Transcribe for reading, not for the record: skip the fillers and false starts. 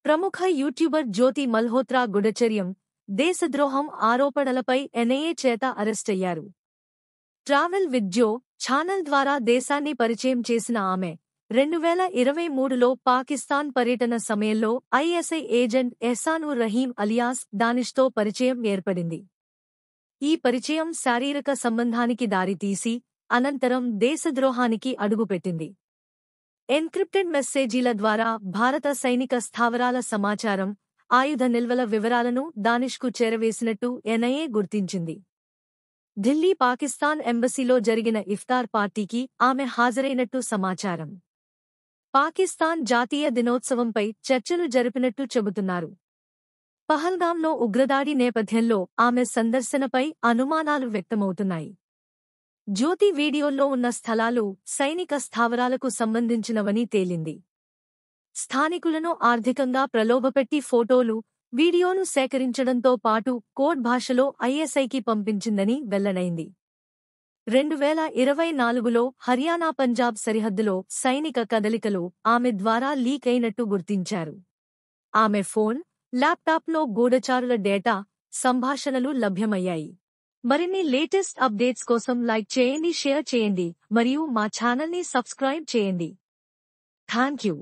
ప్రముఖ యూట్యూబర్ జ్యోతి మల్హోత్రా గుడచర్యం, దేశద్రోహం ఆరోపణలపై ఎన్ఐఏ చేత అరెస్టయ్యారు. ట్రావెల్ విత్ జో ఛానల్ ద్వారా దేశాన్ని పరిచయం చేసిన ఆమె 2023లో పాకిస్తాన్ పర్యటన సమయంలో ఐఎస్ఐ ఏజెంట్ ఎహ్సానుర్ రహీం అలియాస్ దానిష్తో పరిచయం ఏర్పడింది. ఈ పరిచయం శారీరక సంబంధానికి దారితీసి అనంతరం దేశద్రోహానికి అడుగుపెట్టింది. ఎన్క్రిప్టెడ్ మెస్సేజీల ద్వారా భారత సైనిక స్థావరాల సమాచారం, ఆయుధ నిల్వల వివరాలను దానిష్కు చేరవేసినట్టు ఎన్ఐఏ గుర్తించింది. ఢిల్లీ పాకిస్తాన్ ఎంబసీలో జరిగిన ఇఫ్తార్ పార్టీకి ఆమె హాజరైనట్టు సమాచారం. పాకిస్తాన్ జాతీయ దినోత్సవంపై చర్చలు జరిపినట్టు చెబుతున్నారు. పహల్గాంలో ఉగ్రదాడి నేపథ్యంలో ఆమె సందర్శనపై అనుమానాలు వ్యక్తమవుతున్నాయి. జ్యోతి వీడియోల్లో ఉన్న స్థలాలు సైనిక స్థావరాలకు సంబంధించినవని తేలింది. స్థానికులను ఆర్థికంగా ప్రలోభపెట్టి ఫోటోలు, వీడియోను సేకరించడంతో పాటు కోడ్ భాషలో ఐఎస్ఐకి పంపించిందని వెల్లడైంది. 2024లో హర్యానా పంజాబ్ సరిహద్దులో సైనిక కదలికలు ఆమె ద్వారా లీక్ అయినట్టు గుర్తించారు. ఆమె ఫోన్, ల్యాప్టాప్లో గూఢచారుల డేటా, సంభాషణలు లభ్యమయ్యాయి. మరిన్ని లేటెస్ట్ అప్డేట్స్ కోసం లైక్ చేయండి, షేర్ చేయండి మరియు మా ఛానల్ని సబ్స్క్రైబ్ చేయండి. థాంక్యూ.